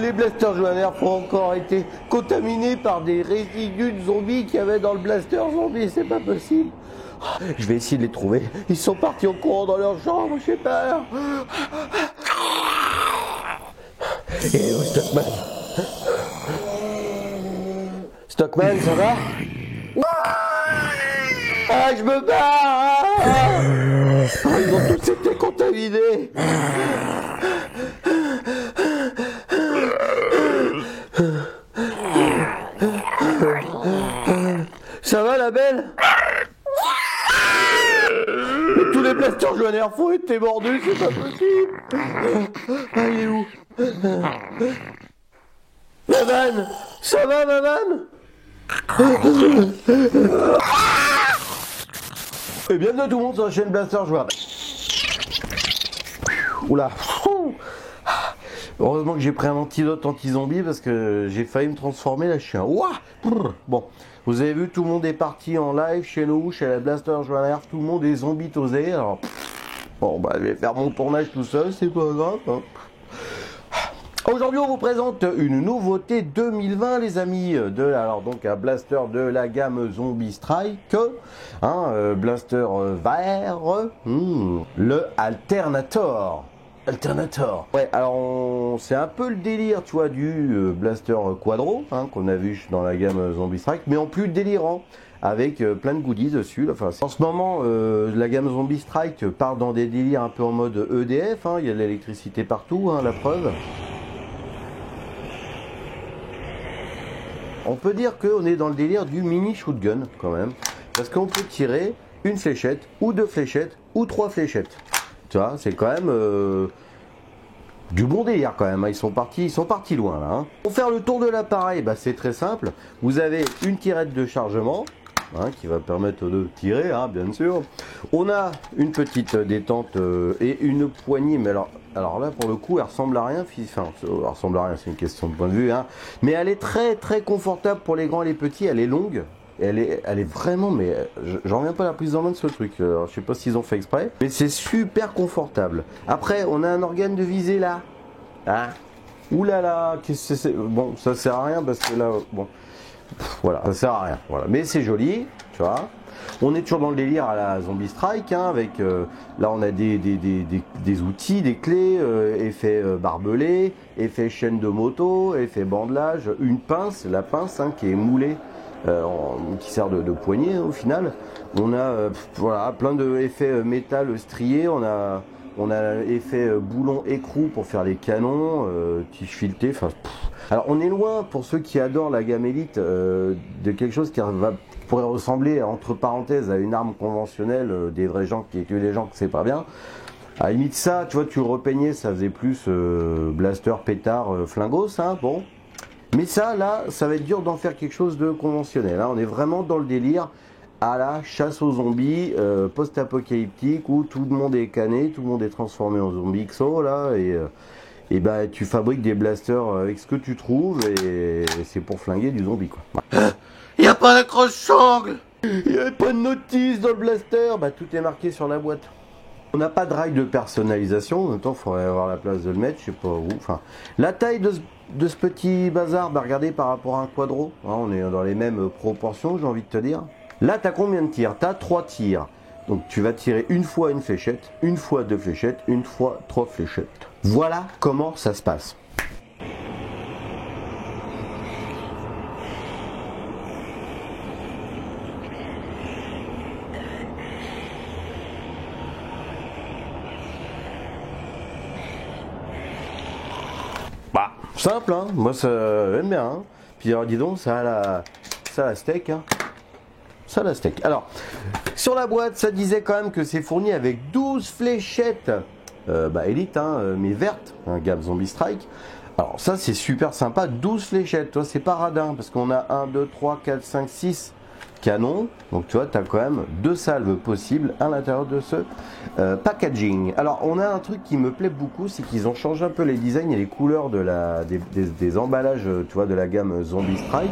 les blasters Joan Air ont encore été contaminés par des résidus de zombies qu'il y avait dans le blaster zombie, c'est pas possible. Je vais essayer de les trouver. Ils sont partis en courant dans leur chambre, j'ai peur. Et où Stockman? Stockman, ça va? Ah, je me bats! Ah, ils ont tous été contaminés! Ça va la belle? Mais tous les blasters Joan Air ont été mordus, c'est pas possible! Ah, il est où? Maman! Ça va maman? Et bienvenue tout le monde sur la chaîne Blaster Joan. Oula. Heureusement que j'ai pris un antidote anti-zombie parce que j'ai failli me transformer, là je suis un ouah. Bon, vous avez vu, tout le monde est parti en live chez nous, chez la Blaster Joan, tout le monde est zombie-tosé. Alors, bon bah je vais faire mon tournage tout seul, c'est pas grave. Hein. Aujourd'hui, on vous présente une nouveauté 2020, les amis, alors donc un blaster de la gamme Zombie Strike, blaster vert, le Alternator. Ouais, alors c'est un peu le délire, tu vois, du blaster Quadro, qu'on a vu dans la gamme Zombie Strike, mais en plus délirant, avec plein de goodies dessus. Enfin, en ce moment, la gamme Zombie Strike part dans des délires un peu en mode EDF, il y a de l'électricité partout, la preuve. On peut dire qu'on est dans le délire du mini shotgun quand même, parce qu'on peut tirer une fléchette, ou deux fléchettes, ou trois fléchettes. Tu vois, c'est quand même du bon délire quand même. Ils sont partis loin là. Pour faire le tour de l'appareil, c'est très simple. Vous avez une tirette de chargement qui va permettre de tirer, bien sûr. On a une petite détente et une poignée, mais alors là pour le coup elle ressemble à rien, elle ressemble à rien, c'est une question de point de vue, mais elle est très très confortable pour les grands et les petits, elle est longue, elle est vraiment, mais j'en reviens pas à la prise en main de ce truc, alors, je sais pas s'ils ont fait exprès, mais c'est super confortable. Après on a un organe de visée là, ouh là là, qu'est-ce que c'est, bon ça sert à rien parce que là, bon, voilà, ça sert à rien, voilà, mais c'est joli, tu vois. On est toujours dans le délire à la Zombie Strike, avec là on a des outils, des clés, effet barbelé, effet chaîne de moto, effet bandelage, une pince, la pince qui est moulée, qui sert de poignée au final. On a voilà, plein d'effets métal strié, on a effet boulon écrou pour faire les canons, tige filetée, enfin. Alors on est loin, pour ceux qui adorent la gamme Elite, de quelque chose qui pourrait ressembler entre parenthèses à une arme conventionnelle, des vrais gens qui tuent des gens que c'est pas bien. À la limite ça, tu vois, tu le repeignais, ça faisait plus blaster, pétard, flingos, bon. Mais ça, là, ça va être dur d'en faire quelque chose de conventionnel. On est vraiment dans le délire à la chasse aux zombies post-apocalyptique où tout le monde est cané, tout le monde est transformé en zombie XO là et tu fabriques des blasters avec ce que tu trouves et c'est pour flinguer du zombie quoi. Il n'y a pas d'accroche-sangle, il n'y a pas de notice dans le blaster, tout est marqué sur la boîte. On n'a pas de rail de personnalisation, en même temps il faudrait avoir la place de le mettre, je sais pas où. Enfin, la taille de ce petit bazar, regardez par rapport à un quadro, on est dans les mêmes proportions, j'ai envie de te dire. Là, tu as combien de tirs? Tu as 3 tirs. Donc tu vas tirer une fois une fléchette, une fois deux fléchettes, une fois trois fléchettes. Voilà comment ça se passe. Simple, moi ça j'aime bien. Puis alors dis donc, ça a la steak. Ça la steak. Alors, sur la boîte, ça disait quand même que c'est fourni avec 12 fléchettes Elite, mais vertes, gamme Zombie Strike. Alors ça c'est super sympa, 12 fléchettes, toi c'est pas radin, parce qu'on a 1, 2, 3, 4, 5, 6 canons. Donc tu vois, tu as quand même 2 salves possibles à l'intérieur de ce packaging. Alors on a un truc qui me plaît beaucoup, c'est qu'ils ont changé un peu les designs et les couleurs des emballages, tu vois, de la gamme Zombie Strike.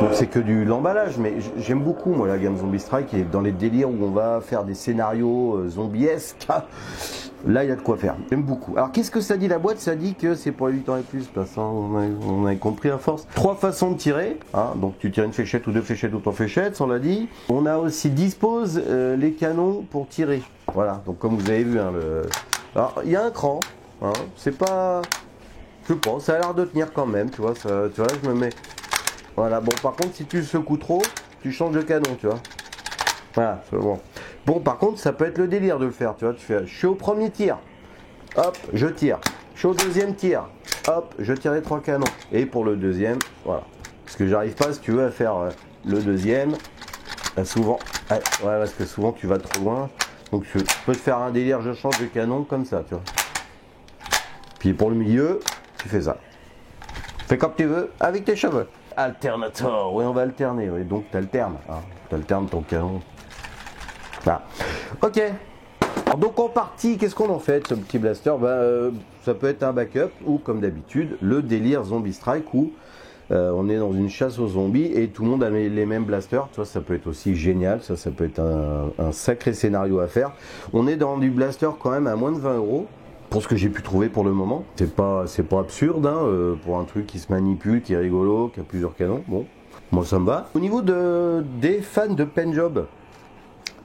Donc c'est que l'emballage, mais j'aime beaucoup moi la gamme Zombie Strike, et dans les délires où on va faire des scénarios zombiesques. Là, il y a de quoi faire. J'aime beaucoup. Alors, qu'est-ce que ça dit la boîte? Ça dit que c'est pour les 8 ans et plus. Parce on a compris à force. 3 façons de tirer. Hein. Donc, tu tires une fléchette ou 2 fléchettes ou 3 fléchettes, on l'a dit. On a aussi dispose les canons pour tirer. Voilà. Donc, comme vous avez vu, hein, alors, il y a un cran. Hein. C'est pas... Je sais pas, ça a l'air de tenir quand même. Tu vois, je me mets... Voilà. Bon, par contre, si tu le secoues trop, tu changes de canon, tu vois. Voilà, c'est bon. Bon, par contre, ça peut être le délire de le faire, tu vois. Tu fais, je suis au premier tir, hop, je tire. Je suis au deuxième tir, hop, je tire les 3 canons. Et pour le deuxième, voilà. Parce que j'arrive pas, si tu veux, à faire le deuxième. Souvent, ouais, parce que souvent tu vas trop loin. Donc je peux te faire un délire, je change de canon comme ça, tu vois. Puis pour le milieu, tu fais ça. Fais comme tu veux, avec tes cheveux. Alternator, oui, on va alterner, oui. Donc tu alternes, hein. Tu alternes ton canon. Voilà. Ok. Alors, donc en partie, qu'est-ce qu'on en fait de ce petit blaster? Ça peut être un backup ou comme d'habitude le délire Zombie Strike où on est dans une chasse aux zombies et tout le monde a les mêmes blasters. Tu vois, ça peut être aussi génial, ça peut être un sacré scénario à faire. On est dans du blaster quand même à moins de 20 €. Pour ce que j'ai pu trouver pour le moment, c'est pas absurde hein, pour un truc qui se manipule, qui est rigolo, qui a plusieurs canons. Bon, moi ça me va. Au niveau des fans de pen job,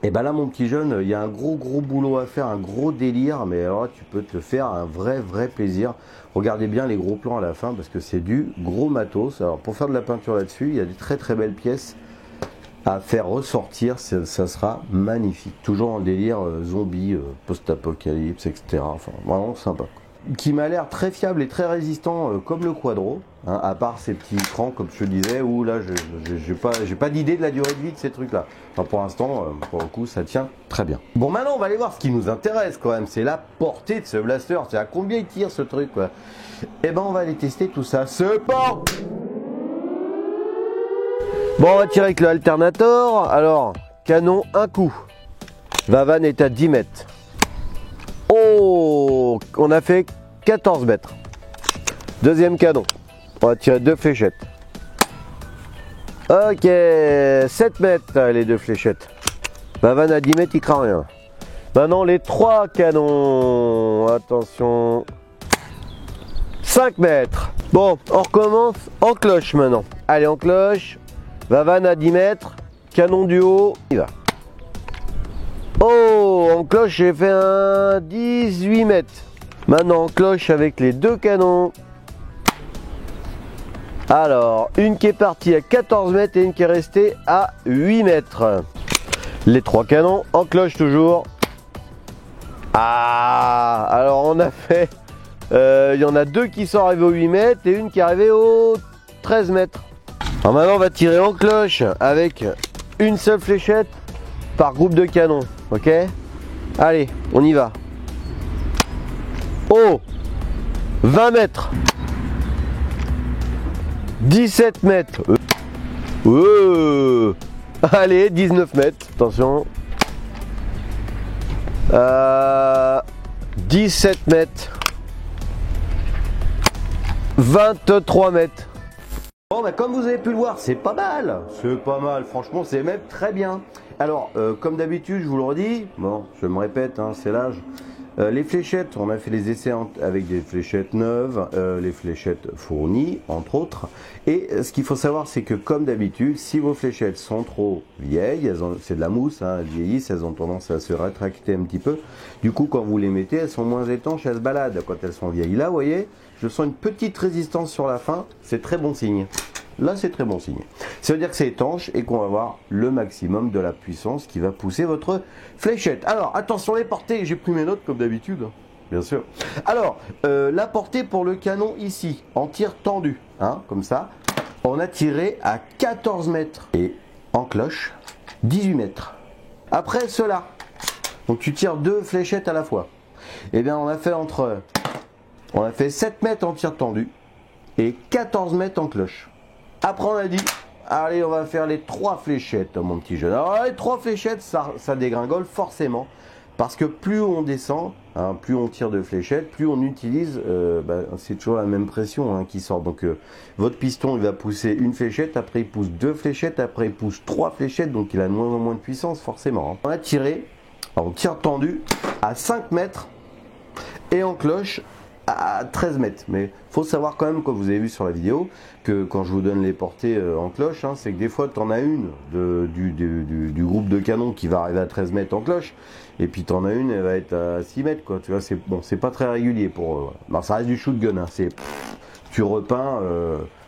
et ben là mon petit jeune, il y a un gros boulot à faire, un gros délire, mais alors tu peux te faire un vrai plaisir. Regardez bien les gros plans à la fin parce que c'est du gros matos. Alors pour faire de la peinture là-dessus, il y a des très belles pièces à faire ressortir, ça sera magnifique. Toujours en délire zombie, post-apocalypse, etc. Enfin, vraiment sympa. Qui m'a l'air très fiable et très résistant comme le Quadro, hein, à part ces petits écrans comme je te disais, où là j'ai pas d'idée de la durée de vie de ces trucs là. Enfin, pour l'instant, pour le coup, ça tient très bien. Bon, maintenant on va aller voir ce qui nous intéresse quand même, c'est la portée de ce blaster, c'est à combien il tire ce truc quoi. Et ben on va aller tester tout ça. C'est parti. Bon, on va tirer avec le Alternator. Alors, canon, un coup. Vavan est à 10 mètres. Oh, on a fait 14 mètres. Deuxième canon. On va tirer 2 fléchettes. Ok, 7 mètres les 2 fléchettes. Vavan à 10 mètres, il craint rien. Maintenant, les 3 canons. Attention. 5 mètres. Bon, on recommence en cloche maintenant. Allez, en cloche. Vavan à 10 mètres, canon du haut, il va. Oh, en cloche, j'ai fait un 18 mètres. Maintenant, en cloche avec les 2 canons. Alors, une qui est partie à 14 mètres et une qui est restée à 8 mètres. Les 3 canons, en cloche toujours. Ah, alors on a fait... Il y en a 2 qui sont arrivés aux 8 mètres et une qui est arrivée aux 13 mètres. Alors maintenant on va tirer en cloche avec une seule fléchette par groupe de canons, ok? Allez, on y va. Oh, 20 mètres, 17 mètres, allez, 19 mètres, attention, 17 mètres, 23 mètres. Bon, bah, comme vous avez pu le voir, c'est pas mal, franchement c'est même très bien. Alors, comme d'habitude, je vous le redis, bon, je me répète, hein, c'est l'âge. Les fléchettes, on a fait les essais avec des fléchettes neuves, les fléchettes fournies, entre autres. Et ce qu'il faut savoir, c'est que comme d'habitude, si vos fléchettes sont trop vieilles, c'est de la mousse, hein, elles vieillissent, elles ont tendance à se rétracter un petit peu. Du coup, quand vous les mettez, elles sont moins étanches, elles se baladent quand elles sont vieilles. Là, vous voyez, je sens une petite résistance sur la fin, c'est très bon signe. Là, c'est très bon signe. Ça veut dire que c'est étanche et qu'on va avoir le maximum de la puissance qui va pousser votre fléchette. Alors, attention les portées, j'ai pris mes notes comme d'habitude, bien sûr. Alors, la portée pour le canon ici, en tir tendu, hein, comme ça, on a tiré à 14 mètres et en cloche, 18 mètres. Après cela, donc tu tires 2 fléchettes à la fois. Eh bien, on a fait 7 mètres en tir tendu et 14 mètres en cloche. Après on a dit, allez on va faire les 3 fléchettes mon petit jeune. Alors les 3 fléchettes ça dégringole forcément. Parce que plus on descend, hein, plus on tire de fléchettes, plus on utilise, c'est toujours la même pression hein, qui sort. Donc votre piston il va pousser une fléchette, après il pousse 2 fléchettes, après il pousse 3 fléchettes. Donc il a de moins en moins de puissance forcément. Hein. On a tiré, alors on tire tendu à 5 mètres et en cloche à 13 mètres. Mais faut savoir quand même, comme vous avez vu sur la vidéo, que quand je vous donne les portées en cloche, hein, c'est que des fois tu en as une du groupe de canon qui va arriver à 13 mètres en cloche, et puis tu en as une, elle va être à 6 mètres, quoi. Tu vois, c'est bon, c'est pas très régulier pour. Alors, ça reste du shotgun, hein, c'est tu repeins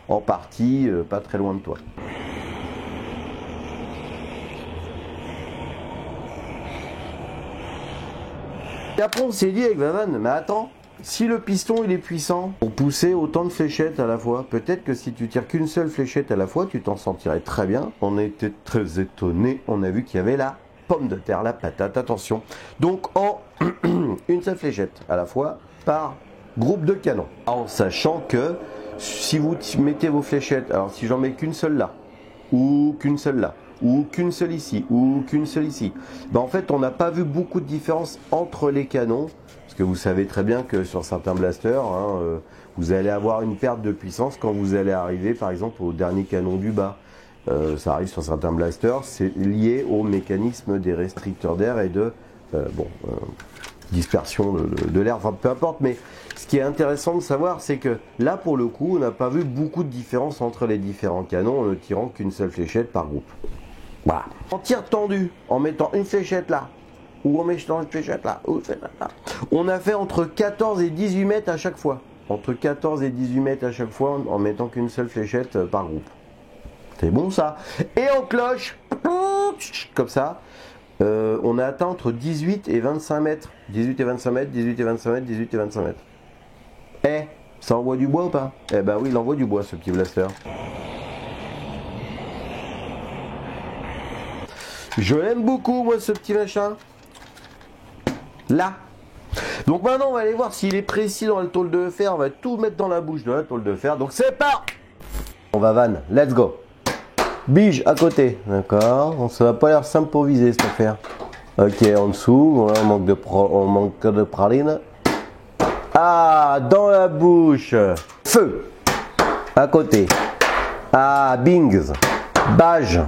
en partie, pas très loin de toi. Et après on s'est dit avec Vavan, mais attends, si le piston il est puissant pour pousser autant de fléchettes à la fois, peut-être que si tu tires qu'une seule fléchette à la fois, tu t'en sentirais très bien. On a été très étonnés, on a vu qu'il y avait la pomme de terre, la patate, attention. Donc en une seule fléchette à la fois par groupe de canon. En sachant que si vous mettez vos fléchettes, alors si j'en mets qu'une seule là, ou qu'une seule là, ou qu'une seule ici, ou qu'une seule ici, ben en fait on n'a pas vu beaucoup de différence entre les canons, parce que vous savez très bien que sur certains blasters, hein, vous allez avoir une perte de puissance quand vous allez arriver par exemple au dernier canon du bas. Ça arrive sur certains blasters, c'est lié au mécanisme des restricteurs d'air et de dispersion de l'air, enfin peu importe, mais ce qui est intéressant de savoir, c'est que là pour le coup on n'a pas vu beaucoup de différence entre les différents canons en ne tirant qu'une seule fléchette par groupe. Voilà. En tir tendu, en mettant une fléchette là, ou en mettant une fléchette là, ou une fléchette là, on a fait entre 14 et 18 mètres à chaque fois. Entre 14 et 18 mètres à chaque fois en mettant qu'une seule fléchette par groupe. C'est bon ça. Et en cloche, comme ça, on a atteint entre 18 et 25 mètres. 18 et 25 mètres, 18 et 25 mètres, 18 et 25 mètres. Eh, ça envoie du bois ou pas? Eh ben oui, il envoie du bois ce petit blaster. Je l'aime beaucoup moi ce petit machin. Là. Donc maintenant on va aller voir s'il est précis dans la tôle de fer. On va tout mettre dans la bouche de la tôle de fer. Donc c'est parti. On va van, let's go. Bige à côté, d'accord. Ça va pas l'air simple pour viser cette affaire. Ok, en dessous, on manque de praline. Ah, dans la bouche. Feu. À côté. Ah, bings. Bage.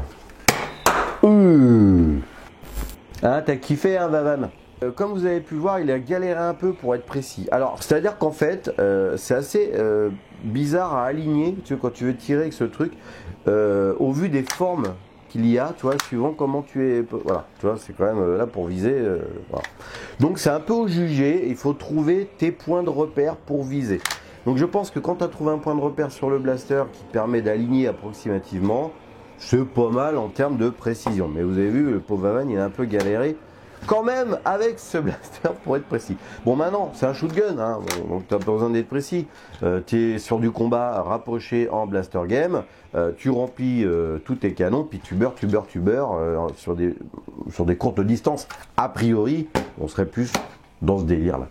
Ah, t'as kiffé, hein, Vavan? Comme vous avez pu voir, il a galéré un peu pour être précis. Alors, c'est-à-dire qu'en fait, c'est assez bizarre à aligner, tu vois, quand tu veux tirer avec ce truc, au vu des formes qu'il y a, tu vois, suivant comment tu es. Voilà, tu vois, c'est quand même là pour viser. Voilà. Donc, c'est un peu au jugé. Il faut trouver tes points de repère pour viser. Donc, je pense que quand tu as trouvé un point de repère sur le blaster qui te permet d'aligner approximativement, c'est pas mal en termes de précision. Mais vous avez vu, le pauvre Vavan, il a un peu galéré quand même avec ce blaster pour être précis. Bon, maintenant c'est un shotgun, hein, donc tu n'as pas besoin d'être précis. Tu es sur du combat rapproché en blaster game, tu remplis tous tes canons, puis tu beurres sur des courtes distances. A priori, on serait plus dans ce délire là.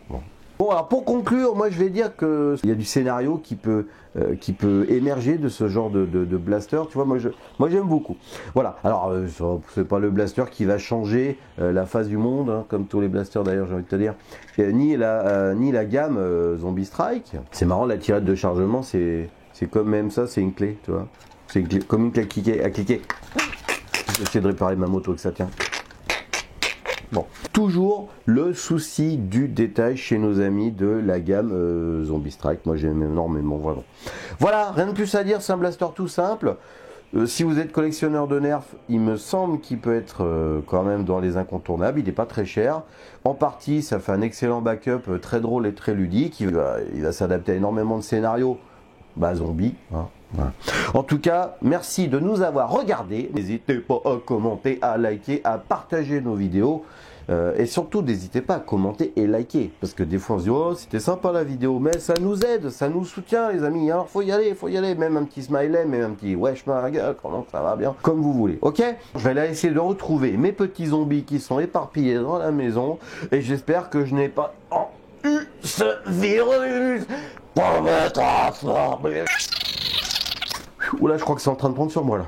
Bon, alors pour conclure, moi je vais dire qu'il y a du scénario qui peut émerger de ce genre de blaster. Tu vois, moi j'aime beaucoup. Voilà, alors c'est pas le blaster qui va changer la face du monde, hein, comme tous les blasters d'ailleurs, j'ai envie de te dire, ni la gamme Zombie Strike. C'est marrant, la tirette de chargement, c'est comme même ça, c'est une clé, tu vois. C'est comme une clé à cliquer. J'essaie de réparer ma moto que ça tient. Bon, toujours le souci du détail chez nos amis de la gamme Zombie Strike. Moi j'aime énormément, vraiment. Voilà, rien de plus à dire, c'est un blaster tout simple. Si vous êtes collectionneur de Nerf, il me semble qu'il peut être quand même dans les incontournables. Il n'est pas très cher. En partie, ça fait un excellent backup, très drôle et très ludique. Il va s'adapter à énormément de scénarios. Bah, zombie, hein. Voilà. En tout cas, merci de nous avoir regardés. N'hésitez pas à commenter, à liker, à partager nos vidéos. Et surtout, n'hésitez pas à commenter et liker. Parce que des fois, on se dit, oh, c'était sympa la vidéo. Mais ça nous aide, ça nous soutient, les amis. Alors, faut y aller. Même un petit smiley, même un petit wesh, ma gueule, comment ça va bien. Comme vous voulez. Ok? Je vais aller essayer de retrouver mes petits zombies qui sont éparpillés dans la maison. Et j'espère que je n'ai pas eu ce virus pour me transformer. Oula, je crois que c'est en train de prendre sur moi là.